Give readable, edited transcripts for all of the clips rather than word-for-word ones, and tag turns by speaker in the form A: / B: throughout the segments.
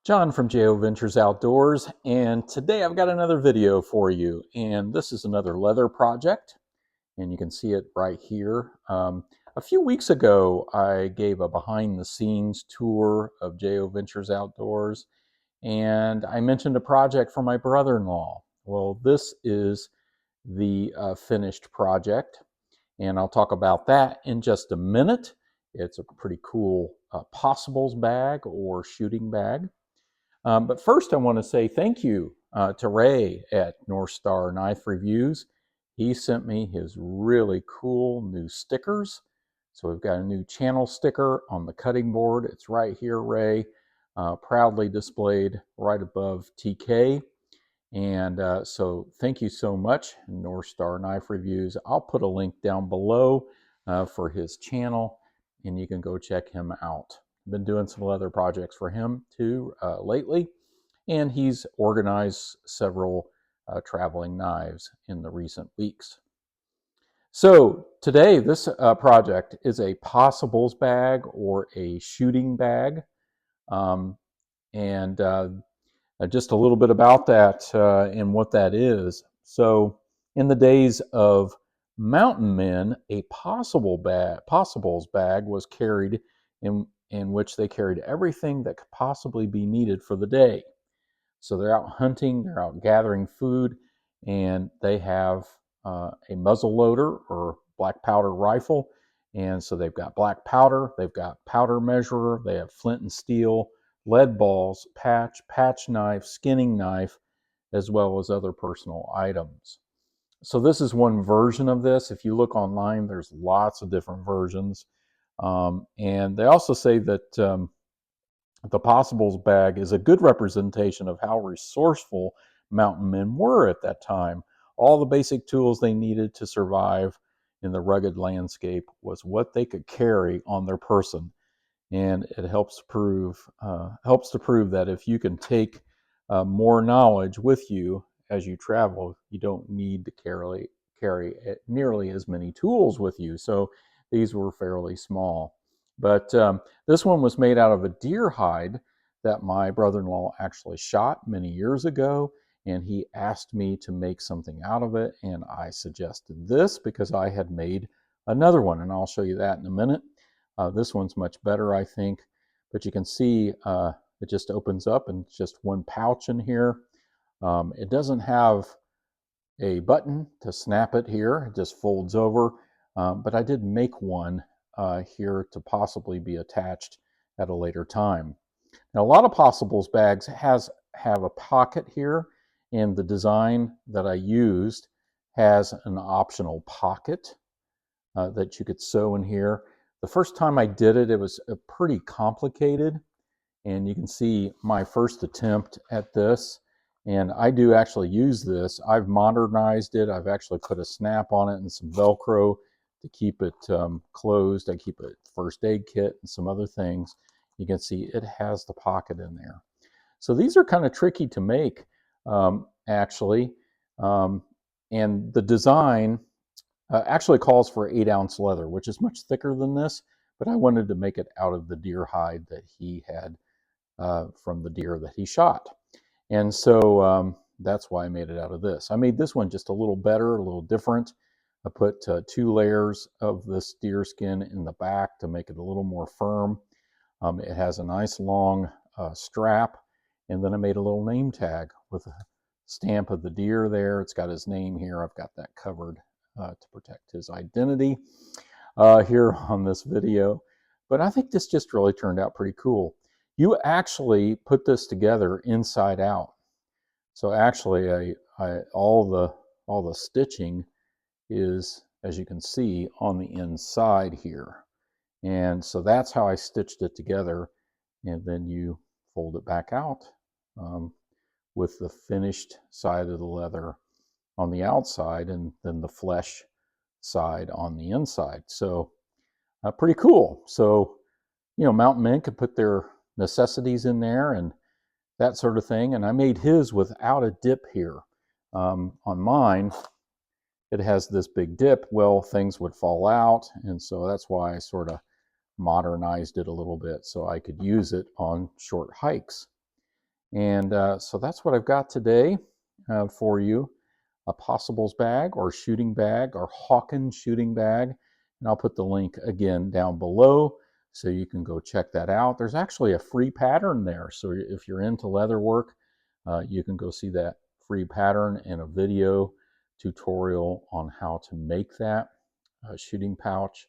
A: John from JO Ventures Outdoors, and today I've got another video for you, and this is another leather project, and you can see it right here. A few weeks ago, I gave a behind-the-scenes tour of JO Ventures Outdoors, and I mentioned a project for my brother-in-law. Well, this is the finished project, and I'll talk about that in just a minute. It's a pretty cool possibles bag or shooting bag. But first, I want to say thank you to Ray at North Star Knife Reviews. He sent me his really cool new stickers. So we've got a new channel sticker on the cutting board. It's right here, Ray, proudly displayed right above TK. And so thank you so much, North Star Knife Reviews. I'll put a link down below for his channel, and you can go check him out. Been doing some leather projects for him too lately, and he's organized several traveling knives in the recent weeks. So today, this project is a possibles bag or a shooting bag, and just a little bit about that and what that is. So in the days of mountain men, a possibles bag was carried in which they carried everything that could possibly be needed for the day. So they're out hunting, they're out gathering food, and they have a muzzle loader or black powder rifle. And so they've got black powder, they've got powder measurer, they have flint and steel, lead balls, patch knife, skinning knife, as well as other personal items. So this is one version of this. If you look online, there's lots of different versions. And they also say that the possibles bag is a good representation of how resourceful mountain men were at that time. All the basic tools they needed to survive in the rugged landscape was what they could carry on their person. And it helps to prove that if you can take more knowledge with you as you travel, you don't need to carry nearly as many tools with you. So these were fairly small. But this one was made out of a deer hide that my brother-in-law actually shot many years ago, and he asked me to make something out of it, and I suggested this because I had made another one, and I'll show you that in a minute. This one's much better, I think, but you can see it just opens up and it's just one pouch in here. It doesn't have a button to snap it here. It just folds over, but I did make one here to possibly be attached at a later time. Now, a lot of possibles bags have a pocket here, and the design that I used has an optional pocket that you could sew in here. The first time I did it, it was pretty complicated, and you can see my first attempt at this, and I do actually use this. I've modernized it. I've actually put a snap on it and some Velcro to keep it closed. I keep a first aid kit and some other things. You can see it has the pocket in there. So these are kind of tricky to make, actually, and the design actually calls for 8-ounce leather, which is much thicker than this, but I wanted to make it out of the deer hide that he had from the deer that he shot. And so that's why I made it out of this. I made this one just a little better, a little different. I put 2 layers of this deer skin in the back to make it a little more firm. It has a nice long strap, and then I made a little name tag with a stamp of the deer there. It's got his name here. I've got that covered to protect his identity here on this video. But I think this just really turned out pretty cool. You actually put this together inside out. So actually all the stitching is, as you can see, on the inside here. And so that's how I stitched it together. And then you fold it back out with the finished side of the leather on the outside and then the flesh side on the inside. So pretty cool. So, you know, mountain men could put their necessities in there and that sort of thing. And I made his without a dip here. On mine, it has this big dip. Well, things would fall out. And so that's why I sort of modernized it a little bit so I could use it on short hikes. And so that's what I've got today for you. A possibles bag or shooting bag or Hawken shooting bag. And I'll put the link again down below so you can go check that out. There's actually a free pattern there. So if you're into leather work, you can go see that free pattern and a video tutorial on how to make that shooting pouch.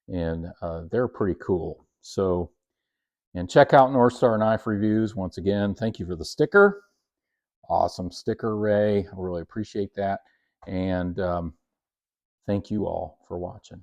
A: And they're pretty cool. So, and check out North Star Knife Reviews. Once again, thank you for the sticker. Awesome sticker, Ray. I really appreciate that. And thank you all for watching.